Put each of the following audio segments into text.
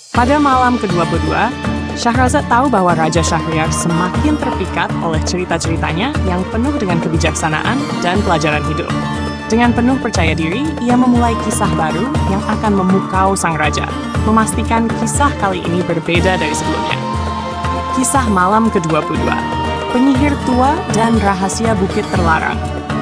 Pada malam ke-22, Syahrazad tahu bahwa Raja Syahriar semakin terpikat oleh cerita-ceritanya yang penuh dengan kebijaksanaan dan pelajaran hidup. Dengan penuh percaya diri, ia memulai kisah baru yang akan memukau sang raja, memastikan kisah kali ini berbeda dari sebelumnya. Kisah malam ke-22, Penyihir Tua dan Rahasia Bukit Terlarang.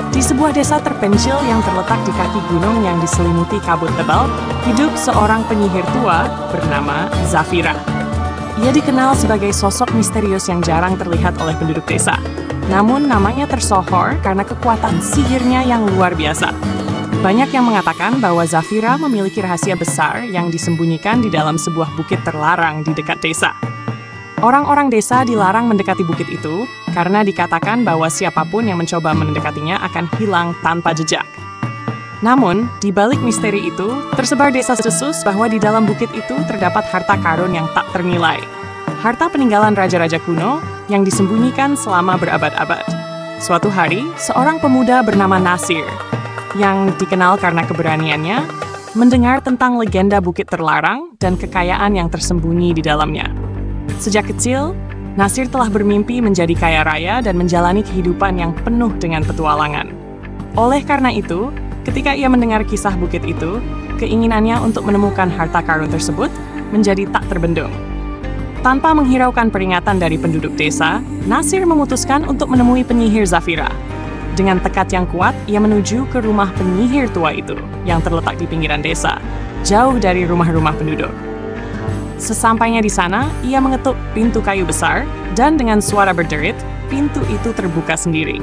Di sebuah desa terpencil yang terletak di kaki gunung yang diselimuti kabut tebal, hidup seorang penyihir tua bernama Zafira. Ia dikenal sebagai sosok misterius yang jarang terlihat oleh penduduk desa. Namun namanya tersohor karena kekuatan sihirnya yang luar biasa. Banyak yang mengatakan bahwa Zafira memiliki rahasia besar yang disembunyikan di dalam sebuah bukit terlarang di dekat desa. Orang-orang desa dilarang mendekati bukit itu karena dikatakan bahwa siapapun yang mencoba mendekatinya akan hilang tanpa jejak. Namun, di balik misteri itu, tersebar desas-desus bahwa di dalam bukit itu terdapat harta karun yang tak ternilai. Harta peninggalan raja-raja kuno yang disembunyikan selama berabad-abad. Suatu hari, seorang pemuda bernama Nasir, yang dikenal karena keberaniannya, mendengar tentang legenda bukit terlarang dan kekayaan yang tersembunyi di dalamnya. Sejak kecil, Nasir telah bermimpi menjadi kaya raya dan menjalani kehidupan yang penuh dengan petualangan. Oleh karena itu, ketika ia mendengar kisah bukit itu, keinginannya untuk menemukan harta karun tersebut menjadi tak terbendung. Tanpa menghiraukan peringatan dari penduduk desa, Nasir memutuskan untuk menemui penyihir Zafira. Dengan tekad yang kuat, ia menuju ke rumah penyihir tua itu yang terletak di pinggiran desa, jauh dari rumah-rumah penduduk. Sesampainya di sana, ia mengetuk pintu kayu besar, dan dengan suara berderit, pintu itu terbuka sendiri.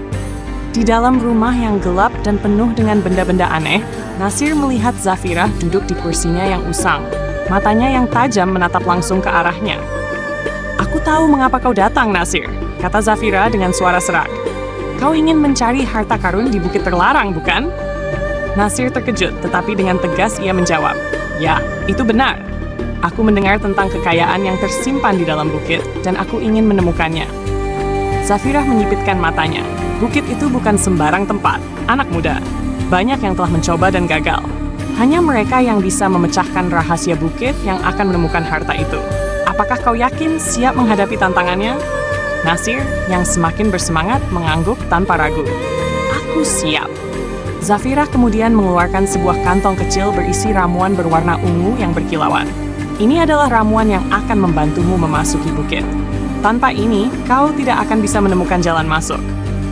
Di dalam rumah yang gelap dan penuh dengan benda-benda aneh, Nasir melihat Zafira duduk di kursinya yang usang. Matanya yang tajam menatap langsung ke arahnya. "Aku tahu mengapa kau datang, Nasir," kata Zafira dengan suara serak. "Kau ingin mencari harta karun di bukit terlarang, bukan?" Nasir terkejut, tetapi dengan tegas ia menjawab, "Ya, itu benar. Aku mendengar tentang kekayaan yang tersimpan di dalam bukit, dan aku ingin menemukannya." Zafira menyipitkan matanya. Bukit itu bukan sembarang tempat, anak muda. Banyak yang telah mencoba dan gagal. Hanya mereka yang bisa memecahkan rahasia bukit yang akan menemukan harta itu. Apakah kau yakin siap menghadapi tantangannya? Nasir, yang semakin bersemangat, mengangguk tanpa ragu. "Aku siap." Zafira kemudian mengeluarkan sebuah kantong kecil berisi ramuan berwarna ungu yang berkilauan. Ini adalah ramuan yang akan membantumu memasuki bukit. Tanpa ini, kau tidak akan bisa menemukan jalan masuk.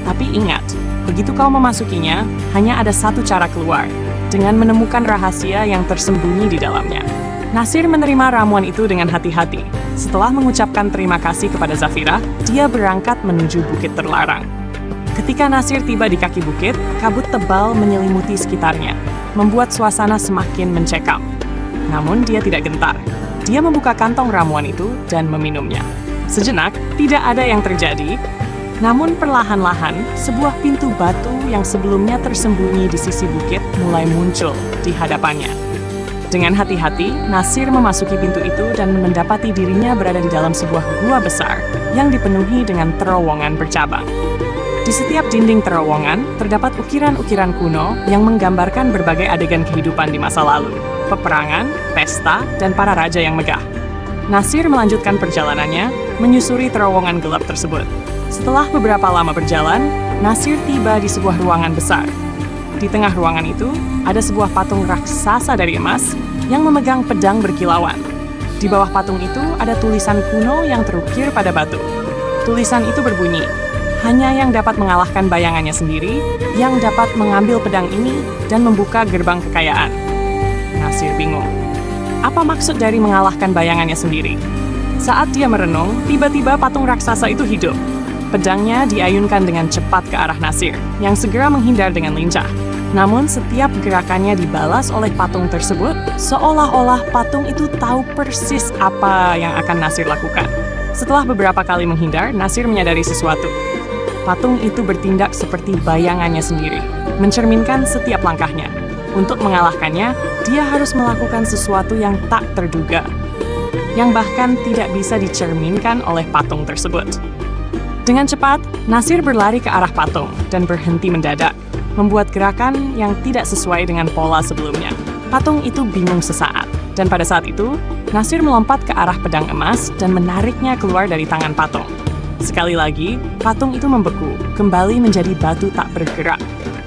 Tapi ingat, begitu kau memasukinya, hanya ada satu cara keluar, dengan menemukan rahasia yang tersembunyi di dalamnya. Nasir menerima ramuan itu dengan hati-hati. Setelah mengucapkan terima kasih kepada Zafira, dia berangkat menuju bukit terlarang. Ketika Nasir tiba di kaki bukit, kabut tebal menyelimuti sekitarnya, membuat suasana semakin mencekam. Namun dia tidak gentar. Dia membuka kantong ramuan itu dan meminumnya. Sejenak, tidak ada yang terjadi. Namun perlahan-lahan, sebuah pintu batu yang sebelumnya tersembunyi di sisi bukit mulai muncul di hadapannya. Dengan hati-hati, Nasir memasuki pintu itu dan mendapati dirinya berada di dalam sebuah gua besar yang dipenuhi dengan terowongan bercabang. Di setiap dinding terowongan, terdapat ukiran-ukiran kuno yang menggambarkan berbagai adegan kehidupan di masa lalu, peperangan, pesta, dan para raja yang megah. Nasir melanjutkan perjalanannya, menyusuri terowongan gelap tersebut. Setelah beberapa lama berjalan, Nasir tiba di sebuah ruangan besar. Di tengah ruangan itu, ada sebuah patung raksasa dari emas yang memegang pedang berkilauan. Di bawah patung itu ada tulisan kuno yang terukir pada batu. Tulisan itu berbunyi, "Hanya yang dapat mengalahkan bayangannya sendiri, yang dapat mengambil pedang ini dan membuka gerbang kekayaan." Nasir bingung. Apa maksud dari mengalahkan bayangannya sendiri? Saat dia merenung, tiba-tiba patung raksasa itu hidup. Pedangnya diayunkan dengan cepat ke arah Nasir, yang segera menghindar dengan lincah. Namun setiap gerakannya dibalas oleh patung tersebut, seolah-olah patung itu tahu persis apa yang akan Nasir lakukan. Setelah beberapa kali menghindar, Nasir menyadari sesuatu. Patung itu bertindak seperti bayangannya sendiri, mencerminkan setiap langkahnya. Untuk mengalahkannya, dia harus melakukan sesuatu yang tak terduga, yang bahkan tidak bisa dicerminkan oleh patung tersebut. Dengan cepat, Nasir berlari ke arah patung dan berhenti mendadak, membuat gerakan yang tidak sesuai dengan pola sebelumnya. Patung itu bingung sesaat. Dan pada saat itu, Nasir melompat ke arah pedang emas dan menariknya keluar dari tangan patung. Sekali lagi, patung itu membeku, kembali menjadi batu tak bergerak.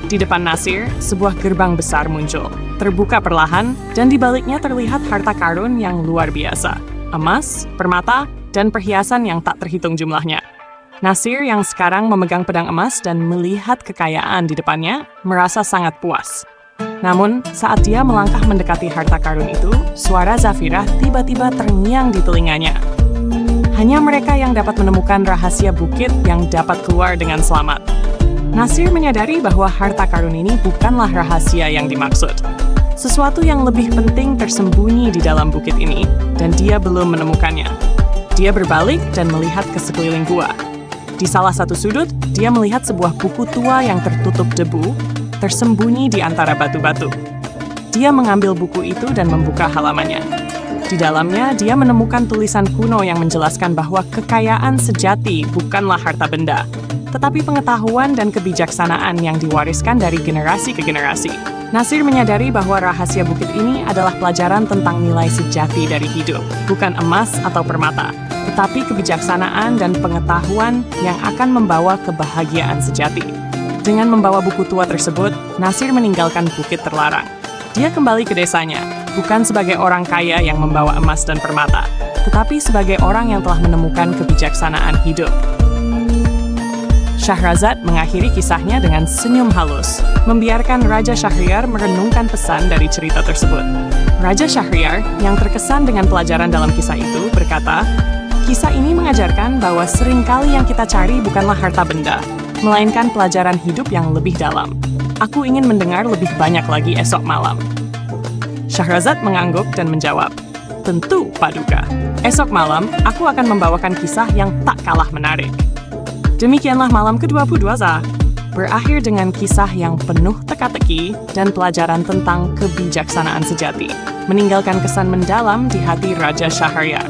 Di depan Nasir, sebuah gerbang besar muncul, terbuka perlahan, dan di baliknya terlihat harta karun yang luar biasa. Emas, permata, dan perhiasan yang tak terhitung jumlahnya. Nasir yang sekarang memegang pedang emas dan melihat kekayaan di depannya, merasa sangat puas. Namun, saat dia melangkah mendekati harta karun itu, suara Zafirah tiba-tiba terngiang di telinganya. Hanya mereka yang dapat menemukan rahasia bukit yang dapat keluar dengan selamat. Nasir menyadari bahwa harta karun ini bukanlah rahasia yang dimaksud. Sesuatu yang lebih penting tersembunyi di dalam bukit ini, dan dia belum menemukannya. Dia berbalik dan melihat ke sekeliling gua. Di salah satu sudut, dia melihat sebuah buku tua yang tertutup debu, tersembunyi di antara batu-batu. Dia mengambil buku itu dan membuka halamannya. Di dalamnya, dia menemukan tulisan kuno yang menjelaskan bahwa kekayaan sejati bukanlah harta benda, tetapi pengetahuan dan kebijaksanaan yang diwariskan dari generasi ke generasi. Nasir menyadari bahwa rahasia bukit ini adalah pelajaran tentang nilai sejati dari hidup, bukan emas atau permata, tetapi kebijaksanaan dan pengetahuan yang akan membawa kebahagiaan sejati. Dengan membawa buku tua tersebut, Nasir meninggalkan bukit terlarang. Dia kembali ke desanya, bukan sebagai orang kaya yang membawa emas dan permata, tetapi sebagai orang yang telah menemukan kebijaksanaan hidup. Syahrazad mengakhiri kisahnya dengan senyum halus, membiarkan Raja Syahriar merenungkan pesan dari cerita tersebut. Raja Syahriar, yang terkesan dengan pelajaran dalam kisah itu, berkata, "Kisah ini mengajarkan bahwa seringkali yang kita cari bukanlah harta benda, melainkan pelajaran hidup yang lebih dalam. Aku ingin mendengar lebih banyak lagi esok malam." Syahrazad mengangguk dan menjawab, "Tentu, Paduka. Esok malam, aku akan membawakan kisah yang tak kalah menarik." Demikianlah malam ke-22 Za. Berakhir dengan kisah yang penuh teka-teki dan pelajaran tentang kebijaksanaan sejati, meninggalkan kesan mendalam di hati Raja Syahriar.